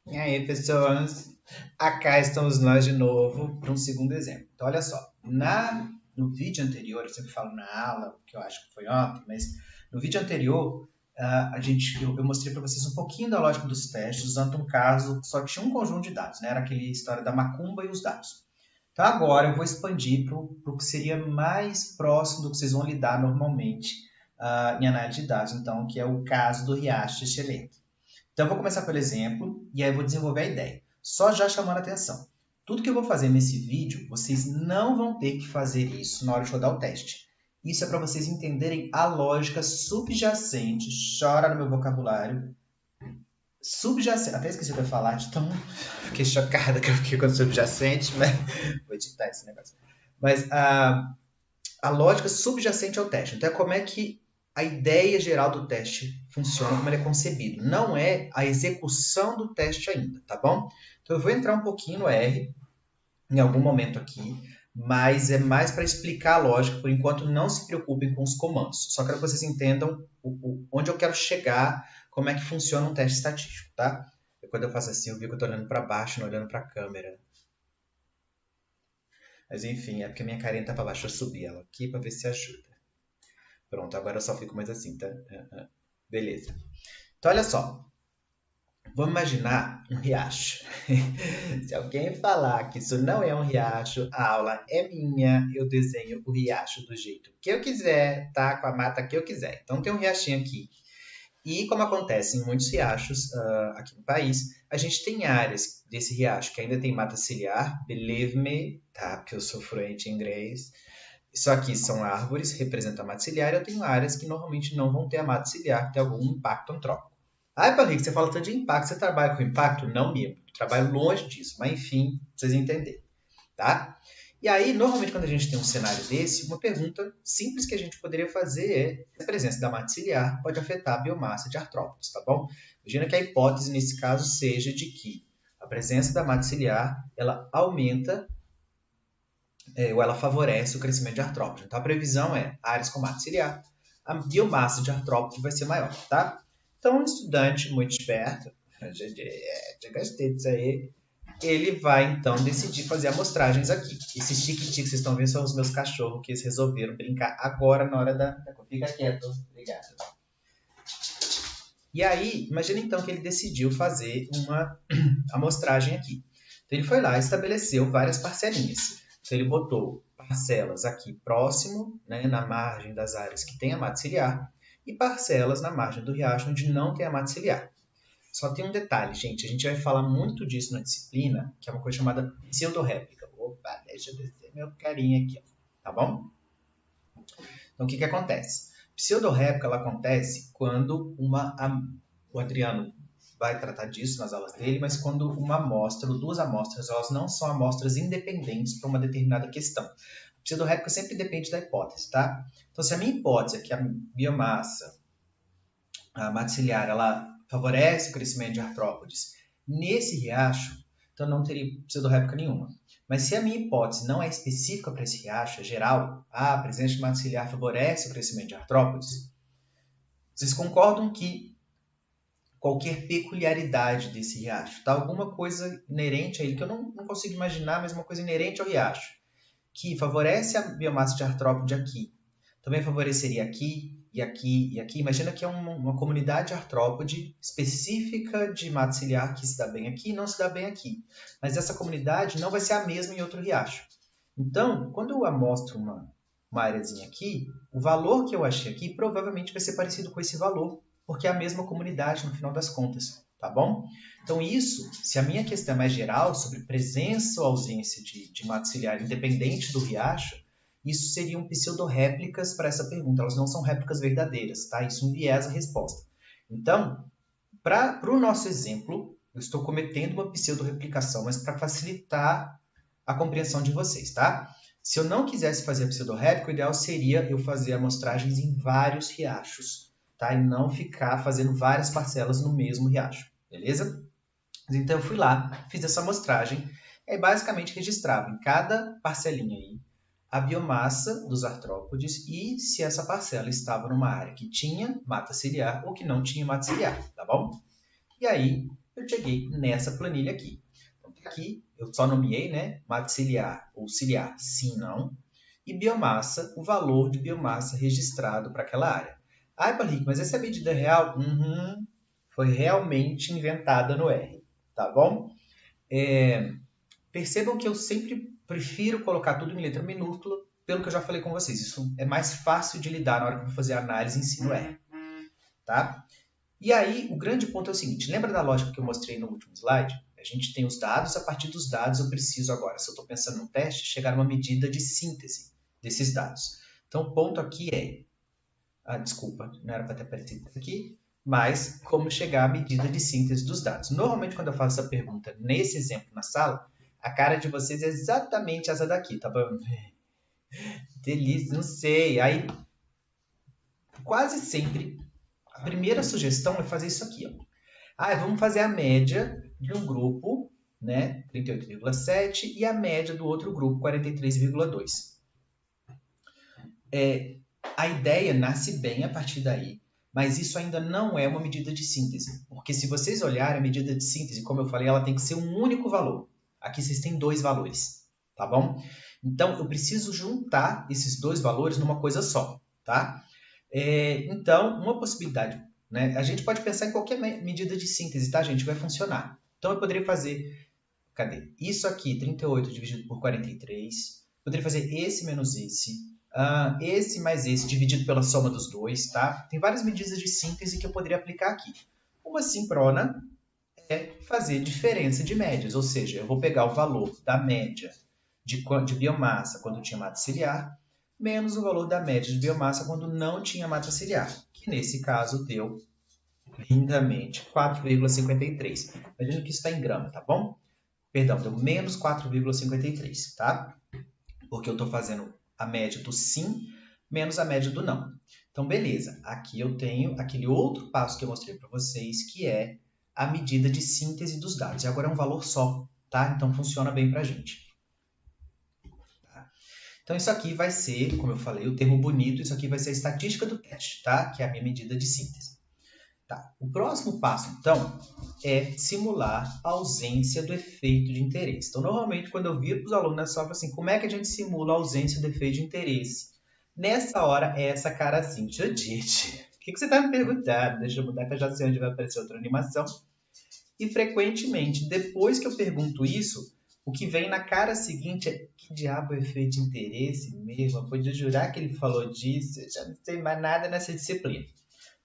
E aí, pessoas? Acá estamos nós de novo para um segundo exemplo. Então, olha só. No vídeo anterior, eu sempre falo na aula, que eu acho que foi ontem, mas no vídeo anterior, eu mostrei para vocês um pouquinho da lógica dos testes, usando um caso que só tinha um conjunto de dados, né? Era aquela história da macumba e os dados. Então, agora eu vou expandir para o que seria mais próximo do que vocês vão lidar normalmente em análise de dados, então, que é o caso do riacho de excelente. Então, eu vou começar pelo exemplo e aí eu vou desenvolver a ideia. Só já chamando a atenção. Tudo que eu vou fazer nesse vídeo, vocês não vão ter que fazer isso na hora de rodar o teste. Isso é para vocês entenderem a lógica subjacente, chora no meu vocabulário, subjacente, até esqueci o que eu ia falar, de tão fiquei chocada que eu fiquei com subjacente, mas vou editar esse negócio. Mas a lógica subjacente ao teste. Então, é como é que a ideia geral do teste funciona, como ele é concebido. Não é a execução do teste ainda, tá bom? Então, eu vou entrar um pouquinho no R, em algum momento aqui, mas é mais para explicar a lógica. Por enquanto, não se preocupem com os comandos. Só quero que vocês entendam onde eu quero chegar, como é que funciona um teste estatístico, tá? Quando eu faço assim, eu vi que eu estou olhando para baixo, não olhando para a câmera. Mas enfim, é porque a minha carinha tá para baixo. Eu subi ela aqui para ver se ajuda. Pronto, agora eu só fico mais assim, tá? Beleza. Então, olha só. Vamos imaginar um riacho. Se alguém falar que isso não é um riacho, a aula é minha, eu desenho o riacho do jeito que eu quiser, tá? Com a mata que eu quiser. Então, tem um riachinho aqui. E como acontece em muitos riachos aqui no país, a gente tem áreas desse riacho que ainda tem mata ciliar, believe me, tá? Porque eu sou fluente em inglês. Isso aqui são árvores, representam a mata ciliar, e eu tenho áreas que normalmente não vão ter a mata ciliar, que tem algum impacto antrópico. Ai, Patrick, você fala tanto de impacto, você trabalha com impacto? Não mesmo, trabalho longe disso, mas enfim, pra vocês entenderem, tá? E aí, normalmente, quando a gente tem um cenário desse, uma pergunta simples que a gente poderia fazer é se a presença da mata ciliar pode afetar a biomassa de artrópodes, tá bom? Imagina que a hipótese, nesse caso, seja de que a presença da mata ciliar, ela aumenta ou ela favorece o crescimento de artrópode. Então, a previsão é áreas com mata ciliar, a biomassa de artrópode vai ser maior, tá? Então, um estudante muito esperto, já gastei disso aí, ele vai, então, decidir fazer amostragens aqui. Esses tique-tique que vocês estão vendo são os meus cachorros que eles resolveram brincar agora na hora da... Fica quieto, obrigado. E aí, imagina então que ele decidiu fazer uma amostragem aqui. Então, ele foi lá e estabeleceu várias parcelinhas. Então, ele botou parcelas aqui próximo, né, na margem das áreas que tem a mata ciliar, e parcelas na margem do riacho onde não tem a mata ciliar. Só tem um detalhe, gente, a gente vai falar muito disso na disciplina, que é uma coisa chamada pseudorréplica. Opa, deixa eu descer meu carinha aqui, tá bom? Então, o que acontece? Pseudorréplica ela acontece quando o Adriano vai tratar disso nas aulas dele, mas quando uma amostra ou duas amostras, elas não são amostras independentes para uma determinada questão. A pseudorréplica sempre depende da hipótese, tá? Então, se a minha hipótese é que a biomassa, a maxiliar, ela favorece o crescimento de artrópodes nesse riacho, então não teria pseudorréplica nenhuma. Mas se a minha hipótese não é específica para esse riacho, é geral, a presença de mata ciliar favorece o crescimento de artrópodes, vocês concordam que qualquer peculiaridade desse riacho, tá? Alguma coisa inerente a ele, que eu não consigo imaginar, mas uma coisa inerente ao riacho, que favorece a biomassa de artrópode aqui, também favoreceria aqui, e aqui, e aqui. Imagina que é uma comunidade artrópode específica de mata ciliar que se dá bem aqui e não se dá bem aqui. Mas essa comunidade não vai ser a mesma em outro riacho. Então, quando eu amostro uma areazinha aqui, o valor que eu achei aqui provavelmente vai ser parecido com esse valor, porque é a mesma comunidade no final das contas, tá bom? Então isso, se a minha questão é mais geral, sobre presença ou ausência de mata ciliar independente do riacho, isso seriam pseudorréplicas para essa pergunta, elas não são réplicas verdadeiras, tá? Isso enviesa a resposta. Então, para o nosso exemplo, eu estou cometendo uma pseudo-replicação, mas para facilitar a compreensão de vocês, tá? Se eu não quisesse fazer a pseudo-réplica, o ideal seria eu fazer amostragens em vários riachos, tá? E não ficar fazendo várias parcelas no mesmo riacho, beleza? Então eu fui lá, fiz essa amostragem, e basicamente registrava em cada parcelinha aí a biomassa dos artrópodes e se essa parcela estava numa área que tinha mata ciliar ou que não tinha mata ciliar, tá bom? E aí eu cheguei nessa planilha aqui. Então, aqui eu só nomeei, né, massa ciliar ou ciliar, sim, não, e biomassa, o valor de biomassa registrado para aquela área. Ai, Patrick, mas essa é a medida real? Foi realmente inventada no R, tá bom? Percebam que eu sempre prefiro colocar tudo em letra minúscula, pelo que eu já falei com vocês. Isso é mais fácil de lidar na hora que eu vou fazer a análise em si no R. Tá? E aí, o grande ponto é o seguinte, lembra da lógica que eu mostrei no último slide? A gente tem os dados, a partir dos dados eu preciso agora, se eu estou pensando num teste, chegar a uma medida de síntese desses dados. Então, o ponto aqui é... desculpa, não era para ter aparecido aqui, mas como chegar à medida de síntese dos dados. Normalmente, quando eu faço essa pergunta nesse exemplo na sala, a cara de vocês é exatamente essa daqui, tá bom? Delícia, não sei. Aí, quase sempre, a primeira sugestão é fazer isso aqui, ó. Vamos fazer a média de um grupo, né, 38,7, e a média do outro grupo, 43,2. A ideia nasce bem a partir daí, mas isso ainda não é uma medida de síntese. Porque se vocês olharem a medida de síntese, como eu falei, ela tem que ser um único valor. Aqui vocês têm dois valores, tá bom? Então, eu preciso juntar esses dois valores numa coisa só, tá? Então, uma possibilidade, né? A gente pode pensar em qualquer medida de síntese, tá, gente? Vai funcionar. Então, eu poderia fazer... Cadê? Isso aqui, 38 dividido por 43. Poderia fazer esse menos esse mais esse dividido pela soma dos dois, tá? Tem várias medidas de síntese que eu poderia aplicar aqui. Uma simprona é fazer diferença de médias, ou seja, eu vou pegar o valor da média de biomassa quando tinha massa ciliar, menos o valor da média de biomassa quando não tinha massa ciliar, que nesse caso deu lindamente 4,53. Imagina que isso está em grama, tá bom? Perdão, deu menos 4,53, tá? Porque eu estou fazendo a média do sim menos a média do não. Então, beleza. Aqui eu tenho aquele outro passo que eu mostrei para vocês, que é a medida de síntese dos dados. E agora é um valor só, tá? Então, funciona bem para a gente. Tá? Então, isso aqui vai ser, como eu falei, o termo bonito, isso aqui vai ser a estatística do teste, tá? Que é a minha medida de síntese. Tá. O próximo passo, então, é simular a ausência do efeito de interesse. Então, normalmente, quando eu viro para os alunos nessa aula, assim, como é que a gente simula a ausência do efeito de interesse? Nessa hora, é essa cara assim, Judite, o que você está me perguntando? Deixa eu mudar que eu já sei onde vai aparecer outra animação. E, frequentemente, depois que eu pergunto isso, o que vem na cara seguinte é, que diabo é efeito de interesse mesmo? Eu podia jurar que ele falou disso, eu já não sei mais nada nessa disciplina.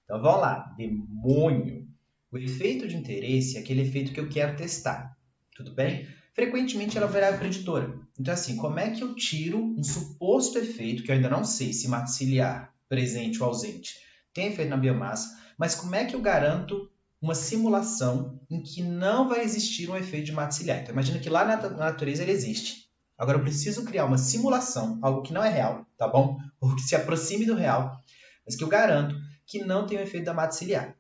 Então, vamos lá. Demônio. O efeito de interesse é aquele efeito que eu quero testar. Tudo bem? Frequentemente, ela é variável preditora. Então, assim, como é que eu tiro um suposto efeito, que eu ainda não sei se massa ciliar, presente ou ausente, tem efeito na biomassa, mas como é que eu garanto uma simulação em que não vai existir um efeito de massa ciliar? Então, imagina que lá na natureza ele existe. Agora, eu preciso criar uma simulação, algo que não é real, tá bom? Ou que se aproxime do real, mas que eu garanto que não tem o efeito da massa ciliar.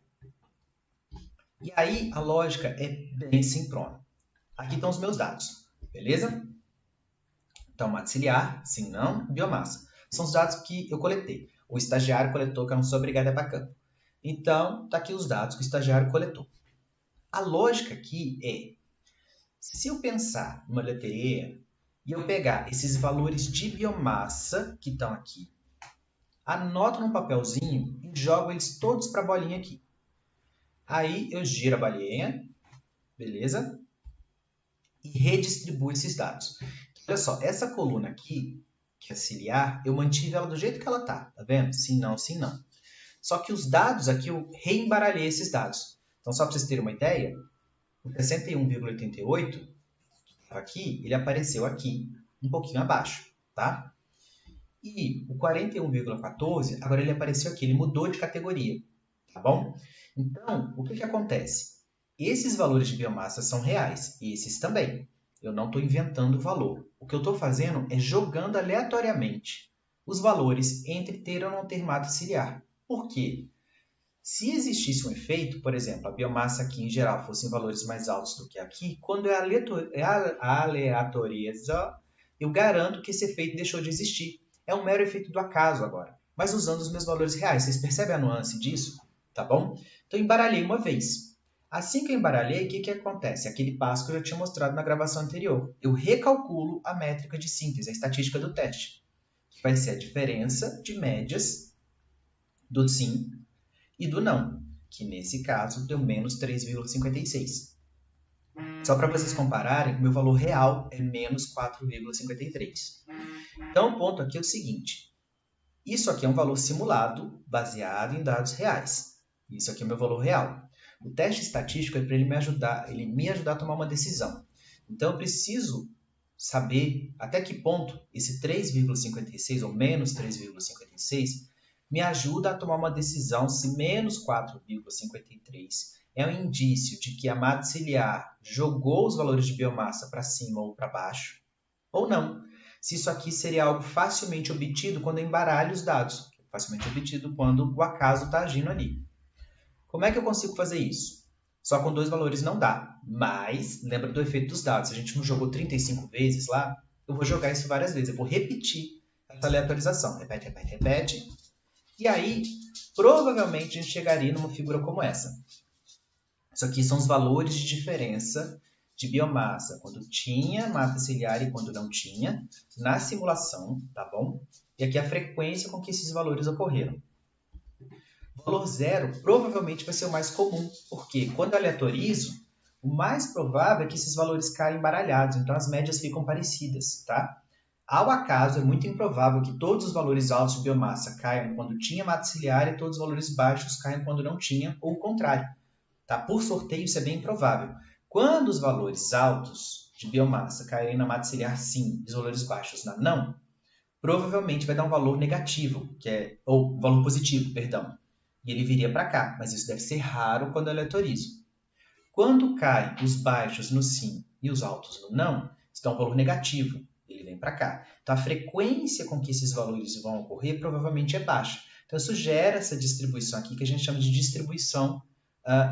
E aí, a lógica é bem simprona. Aqui estão os meus dados, beleza? Então, massa ciliar, sim, não, biomassa. São os dados que eu coletei. O estagiário coletou, que eu não sou obrigado a ir para campo. Então, está aqui os dados que o estagiário coletou. A lógica aqui é, se eu pensar numa letra E e eu pegar esses valores de biomassa que estão aqui, anoto num papelzinho e jogo eles todos para a bolinha aqui. Aí eu giro a bolinha, beleza? E redistribuo esses dados. Olha só, essa coluna aqui, que é ciliar, eu mantive ela do jeito que ela tá vendo? Sim, não, sim, não. Só que os dados aqui, eu reembaralhei esses dados. Então, só para vocês terem uma ideia, o 61,88, aqui, ele apareceu aqui, um pouquinho abaixo, tá? E o 41,14, agora ele apareceu aqui, ele mudou de categoria, tá bom? Então, o que acontece? Esses valores de biomassa são reais, e esses também. Eu não estou inventando o valor. O que eu estou fazendo é jogando aleatoriamente os valores entre ter ou não ter massa ciliar. Por quê? Se existisse um efeito, por exemplo, a biomassa aqui em geral fosse em valores mais altos do que aqui, quando é aleatorieza, eu garanto que esse efeito deixou de existir. É um mero efeito do acaso agora, mas usando os meus valores reais. Vocês percebem a nuance disso? Tá bom? Então, embaralhei uma vez. Assim que eu embaralhei, o que acontece? Aquele passo que eu já tinha mostrado na gravação anterior. Eu recalculo a métrica de síntese, a estatística do teste, que vai ser a diferença de médias do sim e do não, que nesse caso deu menos 3,56. Só para vocês compararem, o meu valor real é menos 4,53. Então, o ponto aqui é o seguinte. Isso aqui é um valor simulado, baseado em dados reais. Isso aqui é o meu valor real. O teste estatístico é para ele me ajudar a tomar uma decisão. Então, eu preciso saber até que ponto esse 3,56 ou menos 3,56 me ajuda a tomar uma decisão se menos 4,53 é um indício de que a massa ciliar jogou os valores de biomassa para cima ou para baixo, ou não. Se isso aqui seria algo facilmente obtido quando eu embaralho os dados, facilmente obtido quando o acaso está agindo ali. Como é que eu consigo fazer isso? Só com 2 valores não dá, mas lembra do efeito dos dados. Se a gente não jogou 35 vezes lá, eu vou jogar isso várias vezes, eu vou repetir essa aleatorização. Repete, repete, repete. E aí, provavelmente, a gente chegaria numa figura como essa. Isso aqui são os valores de diferença de biomassa, quando tinha massa ciliar e quando não tinha, na simulação, tá bom? E aqui a frequência com que esses valores ocorreram. O valor zero provavelmente vai ser o mais comum, porque quando eu aleatorizo, o mais provável é que esses valores caem embaralhados, então as médias ficam parecidas, tá? Ao acaso, é muito improvável que todos os valores altos de biomassa caiam quando tinha massa ciliar e todos os valores baixos caiam quando não tinha, ou o contrário. Tá? Por sorteio, isso é bem improvável. Quando os valores altos de biomassa caírem na massa ciliar sim, e os valores baixos na não, provavelmente vai dar um valor negativo, ou valor positivo, perdão. E ele viria para cá, mas isso deve ser raro quando eu aleatorizo. Quando caem os baixos no sim e os altos no não, isso dá um valor negativo, ele vem para cá. Então a frequência com que esses valores vão ocorrer provavelmente é baixa. Então isso gera essa distribuição aqui que a gente chama de distribuição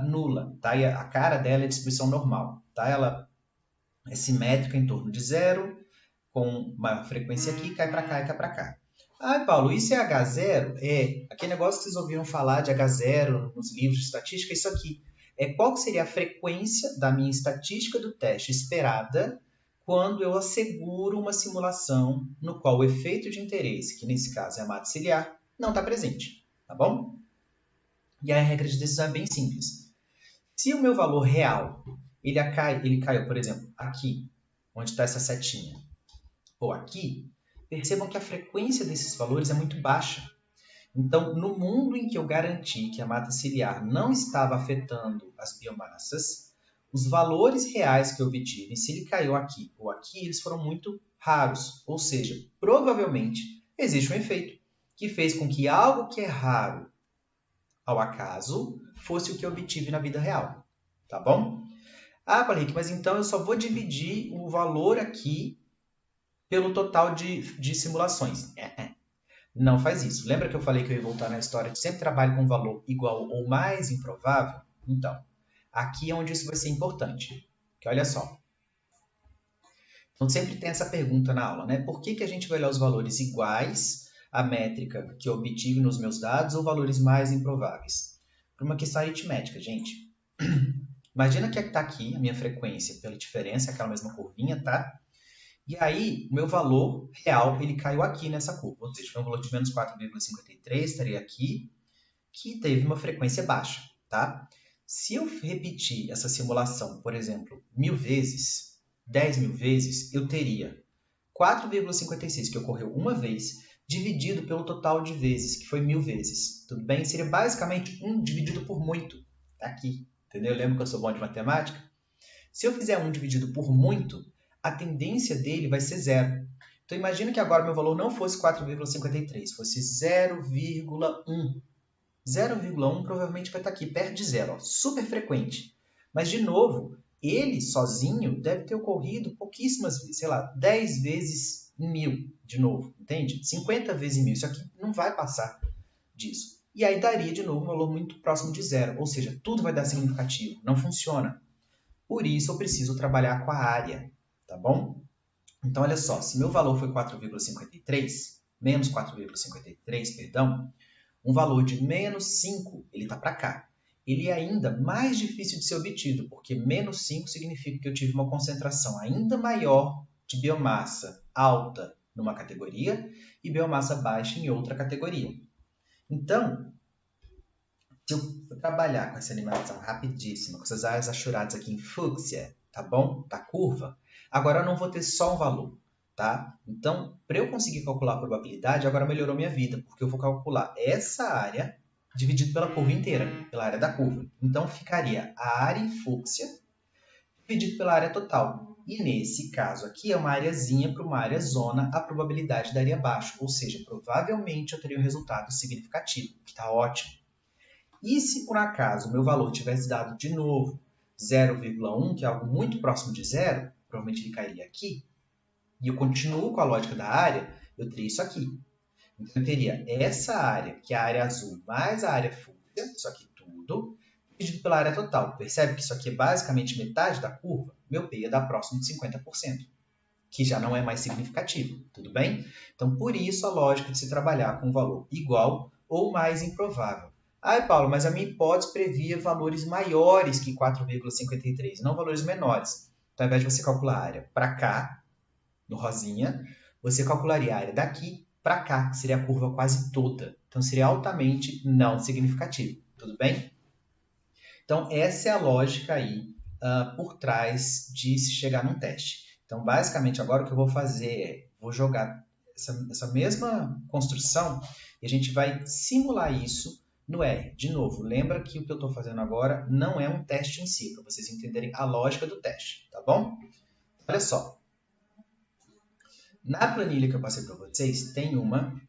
nula, tá? E a cara dela é distribuição normal, tá? Ela é simétrica em torno de zero, com maior frequência aqui, cai para cá e cai para cá. Ah, Paulo, isso é H0? É, aquele negócio que vocês ouviram falar de H0 nos livros de estatística, isso aqui. É qual seria a frequência da minha estatística do teste esperada quando eu asseguro uma simulação no qual o efeito de interesse, que nesse caso é a massa ciliar, não está presente, tá bom? E aí a regra de decisão é bem simples. Se o meu valor real, ele caiu, por exemplo, aqui, onde está essa setinha, ou aqui, percebam que a frequência desses valores é muito baixa. Então, no mundo em que eu garanti que a massa ciliar não estava afetando as biomassas, os valores reais que eu obtive, se ele caiu aqui ou aqui, eles foram muito raros. Ou seja, provavelmente existe um efeito que fez com que algo que é raro ao acaso fosse o que eu obtive na vida real. Tá bom? Ah, Patrick, mas então eu só vou dividir o valor aqui pelo total de simulações. Não faz isso. Lembra que eu falei que eu ia voltar na história de sempre trabalho com valor igual ou mais improvável? Então, aqui é onde isso vai ser importante. Que olha só. Então, sempre tem essa pergunta na aula, né? Por que a gente vai olhar os valores iguais à métrica que eu obtive nos meus dados ou valores mais improváveis? Por uma questão aritmética, gente. Imagina que está aqui a minha frequência pela diferença, aquela mesma curvinha, tá? E aí, o meu valor real, ele caiu aqui nessa curva. Ou seja, foi um valor de menos 4,53, estaria aqui, que teve uma frequência baixa, tá? Se eu repetir essa simulação, por exemplo, 1000 vezes, 10.000 vezes, eu teria 4,56, que ocorreu uma vez, dividido pelo total de vezes, que foi 1000 vezes. Tudo bem? Seria basicamente 1 dividido por muito. Tá aqui. Entendeu? Lembra que eu sou bom de matemática? Se eu fizer 1 dividido por muito, a tendência dele vai ser zero. Então, imagina que agora meu valor não fosse 4,53, fosse 0,1. 0,1 provavelmente vai estar aqui, perto de zero, ó, super frequente. Mas, de novo, ele sozinho deve ter ocorrido pouquíssimas vezes, sei lá, 10 vezes em 1000, de novo, entende? 50 vezes em 1000, isso aqui não vai passar disso. E aí daria, de novo, um valor muito próximo de zero, ou seja, tudo vai dar significativo, não funciona. Por isso, eu preciso trabalhar com a área, tá bom? Então, olha só, se meu valor foi 4,53, menos 4,53, perdão, um valor de menos 5, ele está para cá. ele é ainda mais difícil de ser obtido, porque menos 5 significa que eu tive uma concentração ainda maior de biomassa alta numa categoria e biomassa baixa em outra categoria. Então, se eu trabalhar com essa animação rapidíssima, com essas áreas achuradas aqui em fúcsia, tá bom? Da curva, agora eu não vou ter só um valor, tá? Então, para eu conseguir calcular a probabilidade, agora melhorou minha vida, porque eu vou calcular essa área dividido pela curva inteira, pela área da curva. Então, ficaria a área em fúcsia dividido pela área total. E nesse caso aqui é uma areazinha para uma área zona, a probabilidade daria baixo, ou seja, provavelmente eu teria um resultado significativo, que está ótimo. E se por acaso o meu valor tivesse dado de novo 0,1, que é algo muito próximo de zero, provavelmente ele cairia aqui, e eu continuo com a lógica da área, eu teria isso aqui. Então, eu teria essa área, que é a área azul, mais a área fúcsia, isso aqui tudo, dividido pela área total. Percebe que isso aqui é basicamente metade da curva? Meu P ia dar próximo de 50%, que já não é mais significativo, tudo bem? Então, por isso a lógica de se trabalhar com um valor igual ou mais improvável. Ai, Paulo, mas a minha hipótese previa valores maiores que 4,53, não valores menores. Então, ao invés de você calcular a área para cá, no rosinha, você calcularia a área daqui para cá, que seria a curva quase toda. Então, seria altamente não significativo. Tudo bem? Então, essa é a lógica aí por trás de se chegar num teste. Então, basicamente, agora o que eu vou fazer é, vou jogar essa mesma construção e a gente vai simular isso no R. De novo, lembra que o que eu estou fazendo agora não é um teste em si, para vocês entenderem a lógica do teste, tá bom? Olha só. Na planilha que eu passei para vocês, tem uma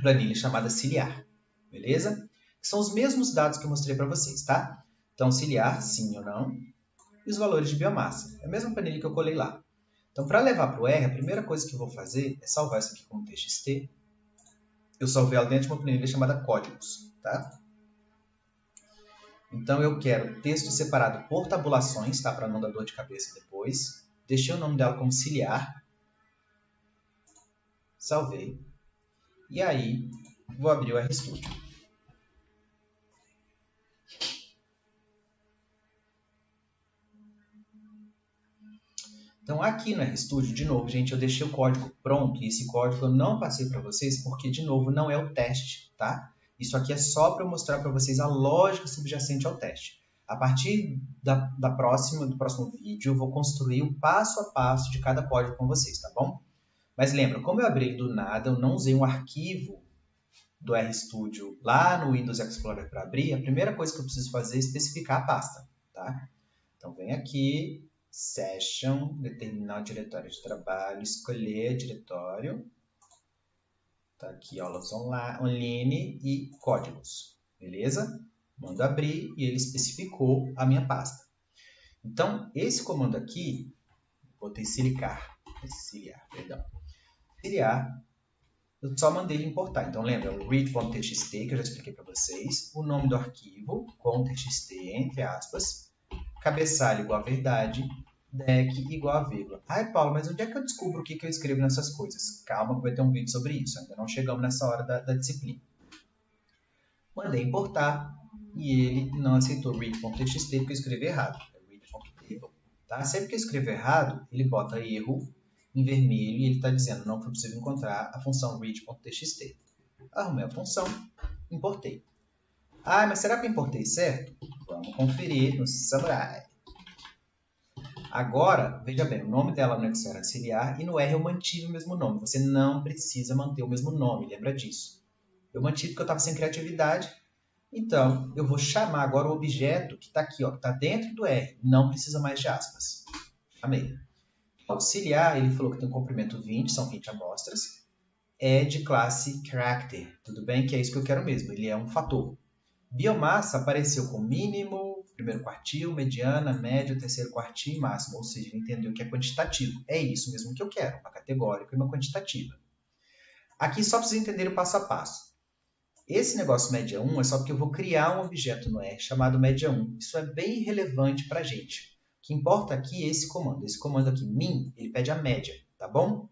planilha chamada ciliar, beleza? Que são os mesmos dados que eu mostrei para vocês, tá? Então, ciliar, sim ou não, e os valores de biomassa. É a mesma planilha que eu colei lá. Então, para levar para o R, a primeira coisa que eu vou fazer é salvar isso aqui como txt. Eu salvei ela dentro de uma planilha chamada códigos, tá? Então, eu quero texto separado por tabulações, tá? Para não dar dor de cabeça depois. Deixei o nome dela como ciliar. Salvei. E aí, vou abrir o RStudio. Então, aqui no RStudio, de novo, gente, eu deixei o código pronto. E esse código eu não passei para vocês porque, de novo, não é o teste, tá? Isso aqui é só para eu mostrar para vocês a lógica subjacente ao teste. A partir do próximo vídeo, eu vou construir o passo a passo de cada código com vocês, tá bom? Mas lembra, como eu abri do nada, eu não usei um arquivo do RStudio lá no Windows Explorer para abrir, a primeira coisa que eu preciso fazer é especificar a pasta, tá? Então, vem aqui, Session, determinar o diretório de trabalho, escolher diretório, tá aqui, aulas online e códigos, beleza? Mando abrir e ele especificou a minha pasta. Então, esse comando aqui, botei ciliar, eu só mandei ele importar. Então, lembra, o read.txt, que eu já expliquei para vocês, o nome do arquivo, com txt, entre aspas, cabeçalho igual a verdade, deck igual a vírgula. Ai, Paulo, mas onde é que eu descubro o que eu escrevo nessas coisas? Calma que vai ter um vídeo sobre isso, ainda não chegamos nessa hora da disciplina. Mandei importar e ele não aceitou read.txt porque eu escrevi errado. É read.table. Tá? Sempre que eu escrevo errado, ele bota erro em vermelho e ele está dizendo não foi possível encontrar a função read.txt. Arrumei a função, importei. Ah, mas será que eu importei certo? Vamos conferir no Samurai. Agora, veja bem, o nome dela no Excel era ciliar e no R eu mantive o mesmo nome. Você não precisa manter o mesmo nome, lembra disso. Eu mantive porque eu estava sem criatividade, então eu vou chamar agora o objeto que está aqui, ó, que está dentro do R, não precisa mais de aspas. Chamei. Auxiliar, ele falou que tem um comprimento 20, são 20 amostras, é de classe character, tudo bem? Que é isso que eu quero mesmo, ele é um fator. Biomassa apareceu com mínimo, primeiro quartil, mediana, médio, terceiro quartil e máximo, ou seja, ele entendeu que é quantitativo. É isso mesmo que eu quero, uma categórica e uma quantitativa. Aqui só precisa entender o passo a passo. Esse negócio média 1 é só porque eu vou criar um objeto no R chamado média 1. Isso é bem relevante para a gente. O que importa aqui é esse comando. Esse comando aqui, min, ele pede a média, tá bom?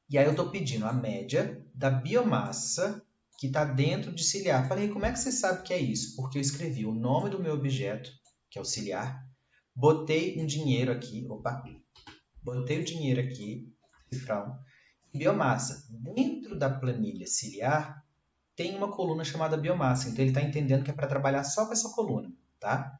E aí eu estou pedindo a média da biomassa que está dentro de ciliar. Falei, como é que você sabe que é isso? Porque eu escrevi o nome do meu objeto, que é o ciliar, botei um dinheiro aqui, botei o dinheiro aqui, cifrão, e biomassa. Dentro da planilha ciliar, tem uma coluna chamada biomassa, então ele está entendendo que é para trabalhar só com essa coluna, tá?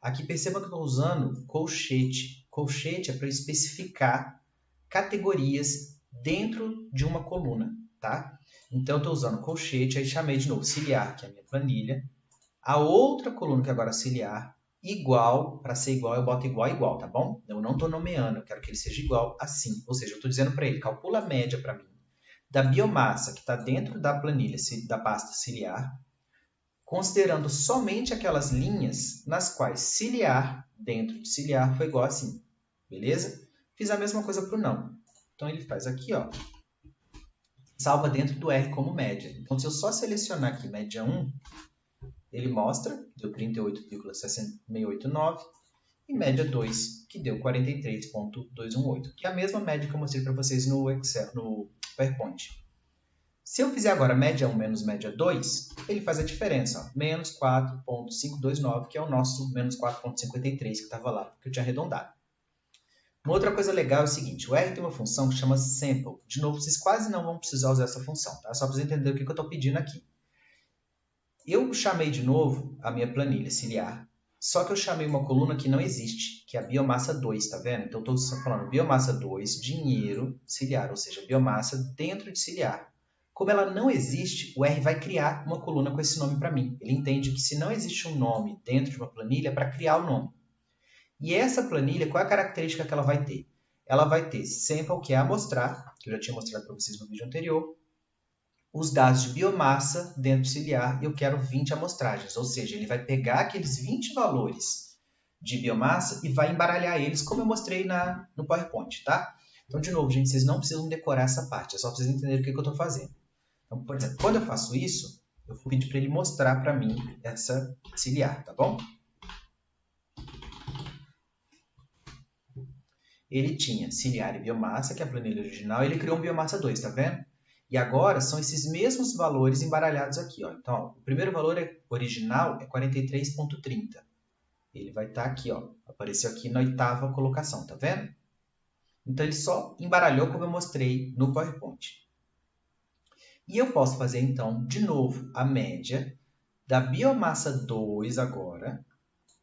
Aqui perceba que eu estou usando colchete. Colchete é para especificar categorias dentro de uma coluna, tá? Então, eu estou usando colchete, aí chamei de novo ciliar, que é a minha planilha. A outra coluna, que agora é ciliar, igual, para ser igual, eu boto igual, igual, tá bom? Eu não estou nomeando, eu quero que ele seja igual assim. Ou seja, eu estou dizendo para ele, calcula a média para mim da biomassa que está dentro da planilha, da pasta ciliar, considerando somente aquelas linhas nas quais ciliar, dentro de ciliar, foi igual assim. Beleza? Fiz a mesma coisa para o não. Então, ele faz aqui, ó, salva dentro do R como média. Então, se eu só selecionar aqui média 1, ele mostra, deu 38,689, e média 2, que deu 43,218, que é a mesma média que eu mostrei para vocês no Excel, no PowerPoint. Se eu fizer agora média 1 menos média 2, ele faz a diferença, ó, menos 4,529, que é o nosso menos 4,53 que estava lá, que eu tinha arredondado. Uma outra coisa legal é o seguinte, o R tem uma função que chama sample. De novo, vocês quase não vão precisar usar essa função, tá? Só para vocês entenderem o que eu estou pedindo aqui. Eu chamei de novo a minha planilha ciliar, só que eu chamei uma coluna que não existe, que é a biomassa 2, tá vendo? Então, eu estou falando biomassa 2, dinheiro, ciliar, ou seja, biomassa dentro de ciliar. Como ela não existe, o R vai criar uma coluna com esse nome para mim. Ele entende que se não existe um nome dentro de uma planilha, é para criar o nome. E essa planilha, qual é a característica que ela vai ter? Ela vai ter sample, que é amostrar, que eu já tinha mostrado para vocês no vídeo anterior, os dados de biomassa dentro do ciliar, e eu quero 20 amostragens, ou seja, ele vai pegar aqueles 20 valores de biomassa e vai embaralhar eles, como eu mostrei no PowerPoint, tá? Então, de novo, gente, vocês não precisam decorar essa parte, é só para vocês entenderem o que eu estou fazendo. Então, por exemplo, quando eu faço isso, eu vou pedir para ele mostrar para mim essa ciliar, tá bom? Ele tinha ciliar e biomassa, que é a planilha original, e ele criou um biomassa 2, tá vendo? E agora são esses mesmos valores embaralhados aqui, ó. Então, ó, o primeiro valor original é 43,30. Ele vai estar aqui, ó. Apareceu aqui na 8ª colocação, tá vendo? Então, ele só embaralhou como eu mostrei no PowerPoint. E eu posso fazer, então, de novo, a média da biomassa 2 agora,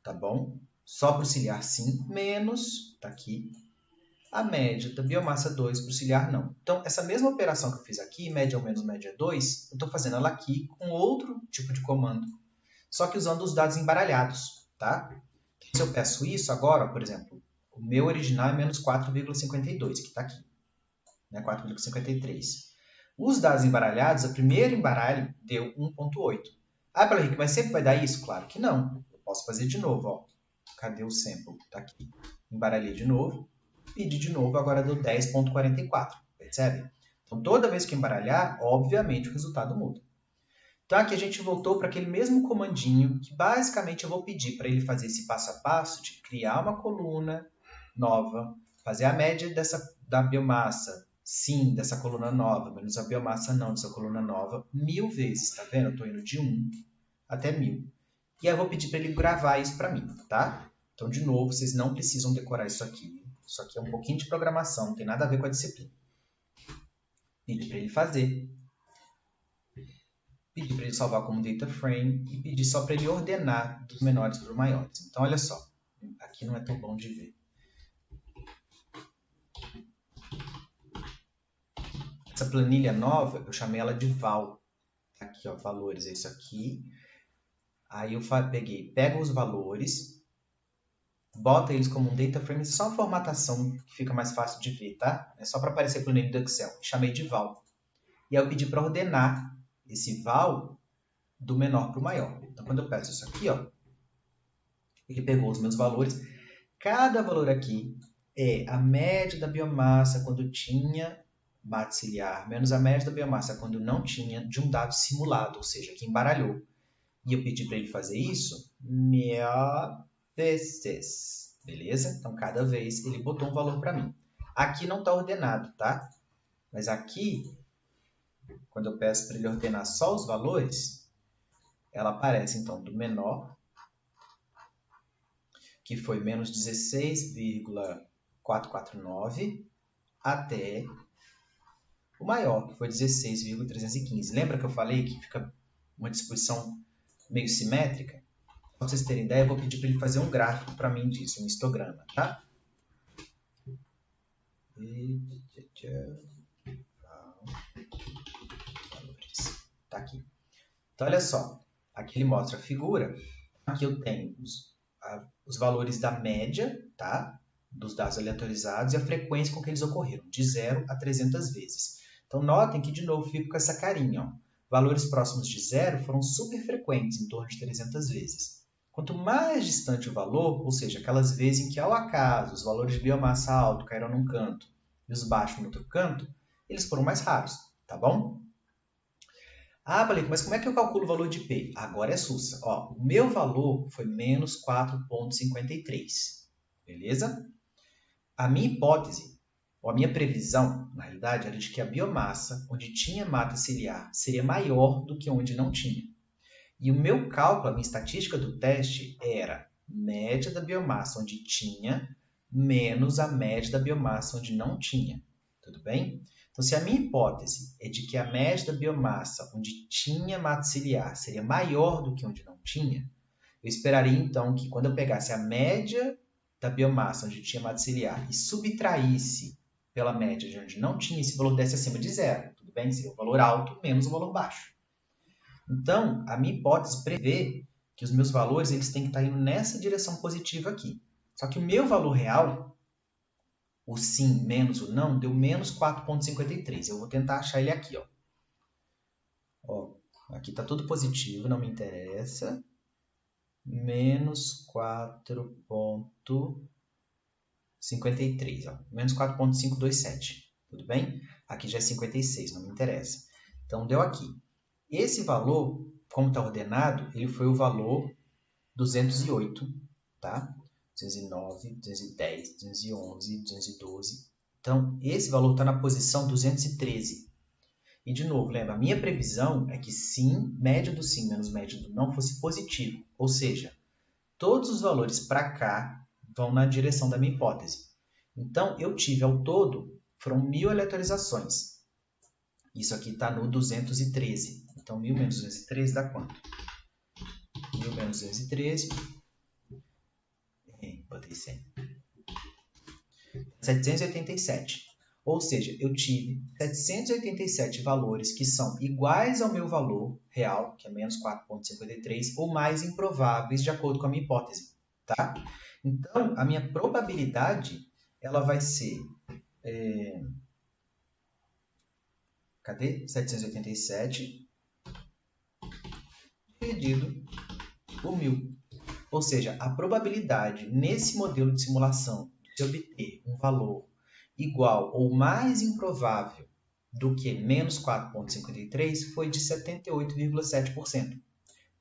tá bom? Só para o ciliar 5, menos, tá aqui, a média da biomassa 2 para o ciliar não. Então, essa mesma operação que eu fiz aqui, média 1 menos média 2, eu estou fazendo ela aqui com outro tipo de comando, só que usando os dados embaralhados, tá? Se eu peço isso agora, por exemplo, o meu original é menos 4,52, que está aqui, né? 4,53. Os dados embaralhados, a primeira embaralho deu 1,8. Ah, Paulo Henrique, mas sempre vai dar isso? Claro que não. Eu posso fazer de novo, ó. Cadê o sample? Está aqui. Embaralhei de novo. Pedi de novo, agora deu 10,44, percebe? Então, toda vez que embaralhar, obviamente o resultado muda. Então, aqui a gente voltou para aquele mesmo comandinho, que basicamente eu vou pedir para ele fazer esse passo a passo de criar uma coluna nova, fazer a média da biomassa, sim, dessa coluna nova, menos a biomassa não, dessa coluna nova, 1000 vezes, tá vendo? Eu estou indo de 1 até 1000. E aí eu vou pedir para ele gravar isso para mim, tá? Então, de novo, vocês não precisam decorar isso aqui. Isso aqui é um pouquinho de programação, não tem nada a ver com a disciplina. Pedir para ele fazer. Pedir para ele salvar como data frame e pedir só para ele ordenar dos menores para os maiores. Então, olha só. Aqui não é tão bom de ver. Essa planilha nova, eu chamei ela de val. Aqui, ó, valores, é isso aqui. Aí eu pego os valores, bota eles como um data frame, só a formatação que fica mais fácil de ver, tá? É só para aparecer a planilha do Excel. Chamei de val. E aí eu pedi para ordenar esse val do menor para o maior. Então, quando eu peço isso aqui, ó, ele pegou os meus valores. Cada valor aqui é a média da biomassa quando tinha mate ciliar, menos a média da biomassa quando não tinha, de um dado simulado, ou seja, que embaralhou. E eu pedi para ele fazer isso 1000 vezes. Beleza? Então, cada vez ele botou um valor para mim. Aqui não está ordenado, tá? Mas aqui quando eu peço para ele ordenar só os valores, ela aparece, então, do menor, que foi menos 16,449, até o maior, que foi 16,315. Lembra que eu falei que fica uma disposição meio simétrica? Para vocês terem ideia, eu vou pedir para ele fazer um gráfico para mim disso, um histograma, tá? Tá aqui. Então, olha só. Aqui ele mostra a figura. Aqui eu tenho os valores da média, tá? Dos dados aleatorizados e a frequência com que eles ocorreram, de 0 a 300 vezes. Então, notem que, de novo, fico com essa carinha. Ó. Valores próximos de 0 foram super frequentes, em torno de 300 vezes. Quanto mais distante o valor, ou seja, aquelas vezes em que, ao acaso, os valores de biomassa alto caíram num canto e os baixos no outro canto, eles foram mais raros, tá bom? Ah, Palico, mas como é que eu calculo o valor de P? Agora é sussa. Ó, o meu valor foi menos 4,53. Beleza? A minha hipótese, ou a minha previsão, na realidade, era de que a biomassa onde tinha mata ciliar seria maior do que onde não tinha. E o meu cálculo, a minha estatística do teste era média da biomassa onde tinha menos a média da biomassa onde não tinha. Tudo bem? Então, se a minha hipótese é de que a média da biomassa onde tinha mata ciliar seria maior do que onde não tinha, eu esperaria então que quando eu pegasse a média da biomassa onde tinha mata ciliar e subtraísse pela média de onde não tinha, esse valor desse acima de 0. Tudo bem? Seria o valor alto menos o valor baixo. Então, a minha hipótese prevê que os meus valores eles têm que estar indo nessa direção positiva aqui. Só que o meu valor real, o sim menos o não, deu menos 4,53. Eu vou tentar achar ele aqui. Ó, aqui está tudo positivo, não me interessa. Menos 4,53. Menos 4,527. Tudo bem? Aqui já é 56, não me interessa. Então, deu aqui. Esse valor, como está ordenado, ele foi o valor 208, tá? 209, 210, 211, 212. Então, esse valor está na posição 213. E, de novo, lembra, a minha previsão é que sim, média do sim menos média do não fosse positivo. Ou seja, todos os valores para cá vão na direção da minha hipótese. Então, eu tive ao todo, foram 1.000 aleatorizações. Isso aqui está no 213. Então, 1.000 menos 213 dá quanto? 1.000 menos 213. Botei 100. 787. Ou seja, eu tive 787 valores que são iguais ao meu valor real, que é menos 4,53, ou mais improváveis de acordo com a minha hipótese. Tá? Então, a minha probabilidade ela vai ser... Cadê? 787 dividido por 1.000. Ou seja, a probabilidade nesse modelo de simulação de obter um valor igual ou mais improvável do que menos 4,53 foi de 78,7%.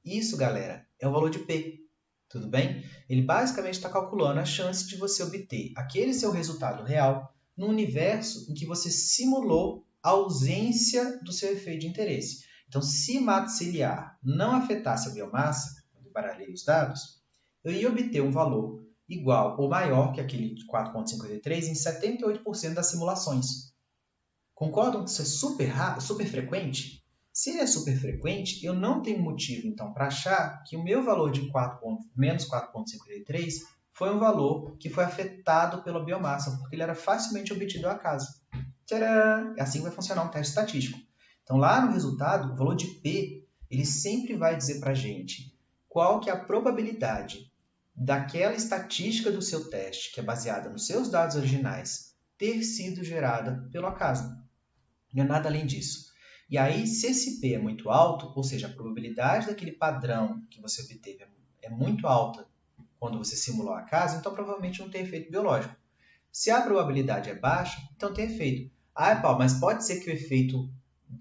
Isso, galera, é o valor de P. Tudo bem? Ele basicamente está calculando a chance de você obter aquele seu resultado real no universo em que você simulou a ausência do seu efeito de interesse. Então, se mata ciliar não afetasse a biomassa, quando eu baralhei os dados, eu ia obter um valor igual ou maior que aquele de 4,53 em 78% das simulações. Concordam que isso é super frequente? Se ele é super frequente, eu não tenho motivo, então, para achar que o meu valor de menos 4,53 foi um valor que foi afetado pela biomassa, porque ele era facilmente obtido ao acaso. Tcharam! Assim vai funcionar um teste estatístico. Então, lá no resultado, o valor de P, ele sempre vai dizer para a gente qual que é a probabilidade daquela estatística do seu teste, que é baseada nos seus dados originais, ter sido gerada pelo acaso. Não é nada além disso. E aí, se esse P é muito alto, ou seja, a probabilidade daquele padrão que você obteve é muito alta quando você simulou o acaso, então provavelmente não tem efeito biológico. Se a probabilidade é baixa, então tem efeito. Ah, Paulo, mas pode ser que o efeito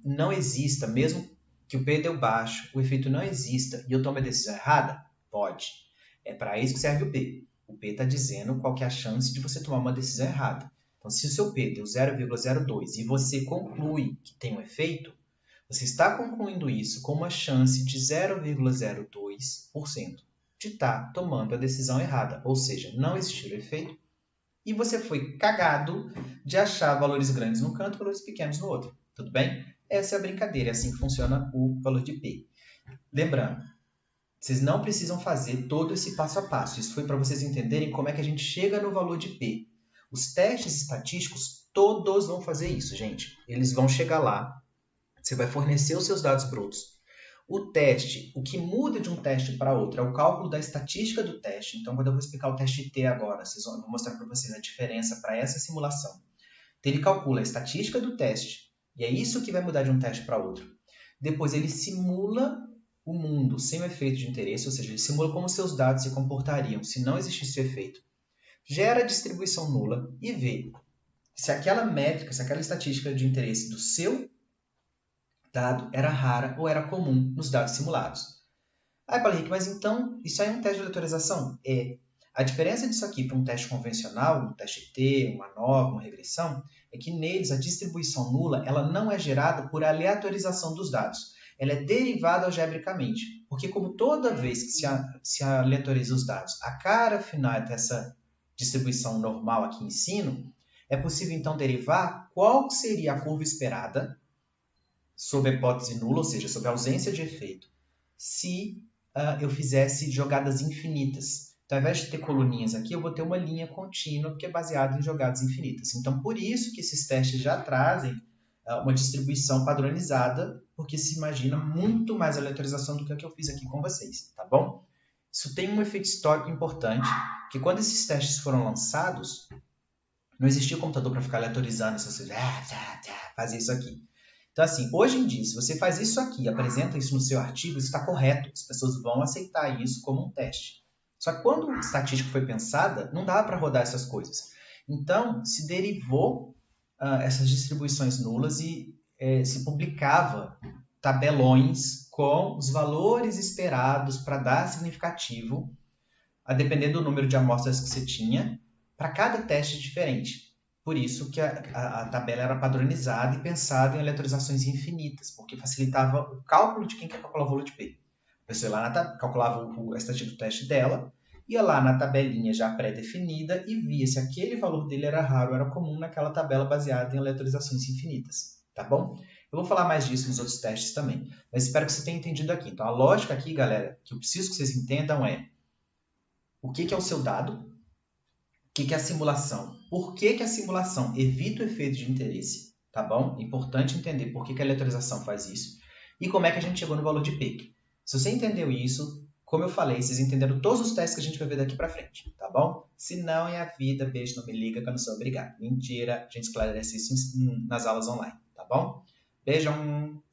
não exista, mesmo que o P deu baixo, o efeito não exista e eu tome a decisão errada? Pode. É para isso que serve o P. O P está dizendo qual que é a chance de você tomar uma decisão errada. Então, se o seu P deu 0,02 e você conclui que tem um efeito, Você está concluindo isso com uma chance de 0,02% de estar tomando a decisão errada, ou seja, não existiu efeito, e você foi cagado de achar valores grandes num canto e valores pequenos no outro. Tudo bem? Essa é a brincadeira, é assim que funciona o valor de P. Lembrando, vocês não precisam fazer todo esse passo a passo. Isso foi para vocês entenderem como é que a gente chega no valor de P. Os testes estatísticos, todos vão fazer isso, gente. Eles vão chegar lá, você vai fornecer os seus dados brutos. O teste, o que muda de um teste para outro é o cálculo da estatística do teste. Então, quando eu vou explicar o teste T agora, eu vou mostrar para vocês a diferença para essa simulação. Então, ele calcula a estatística do teste, e é isso que vai mudar de um teste para outro. Depois, ele simula o mundo sem o efeito de interesse, ou seja, ele simula como seus dados se comportariam se não existisse o efeito. Gera a distribuição nula e vê se aquela métrica, se aquela estatística de interesse do seu dado era rara ou era comum nos dados simulados. Aí, Paulo Henrique, mas então isso aí é um teste de aleatorização? É. A diferença disso aqui para um teste convencional, um teste T, uma nova, uma regressão, é que neles a distribuição nula ela não é gerada por aleatorização dos dados. Ela é derivada algebricamente. Porque como toda vez que se aleatoriza os dados, a cara final dessa distribuição normal aqui em sino, é possível então derivar qual seria a curva esperada sob a hipótese nula, ou seja, sob a ausência de efeito, se eu fizesse jogadas infinitas. Então, ao invés de ter coluninhas aqui, eu vou ter uma linha contínua, que é baseada em jogadas infinitas. Então, por isso que esses testes já trazem uma distribuição padronizada, porque se imagina muito mais aleatorização do que a que eu fiz aqui com vocês, tá bom? Isso tem um efeito histórico importante, que quando esses testes foram lançados, não existia computador para ficar aleatorizando, se você fazer isso aqui. Então, assim, hoje em dia, se você faz isso aqui, apresenta isso no seu artigo, isso está correto. As pessoas vão aceitar isso como um teste. Só que quando a estatística foi pensada, não dava para rodar essas coisas. Então, se derivou essas distribuições nulas e se publicava tabelões com os valores esperados para dar significativo, a depender do número de amostras que você tinha, para cada teste diferente. Por isso que a tabela era padronizada e pensada em aleatorizações infinitas, porque facilitava o cálculo de quem quer calcular o valor de P. A pessoa ia lá calculava a estatística do teste dela, ia lá na tabelinha já pré-definida e via se aquele valor dele era raro ou era comum naquela tabela baseada em aleatorizações infinitas. Tá bom? Eu vou falar mais disso nos outros testes também, mas espero que você tenha entendido aqui. Então, a lógica aqui, galera, que eu preciso que vocês entendam é o que é o seu dado, o que é a simulação? Por que a simulação evita o efeito de interesse? Tá bom? É importante entender por que a aleatorização faz isso. E como é que a gente chegou no valor de P. Se você entendeu isso, como eu falei, vocês entenderam todos os testes que a gente vai ver daqui para frente. Tá bom? Se não é a vida, beijo, não me liga que eu não sou obrigado. Mentira, a gente esclarece isso nas aulas online. Tá bom? Beijão!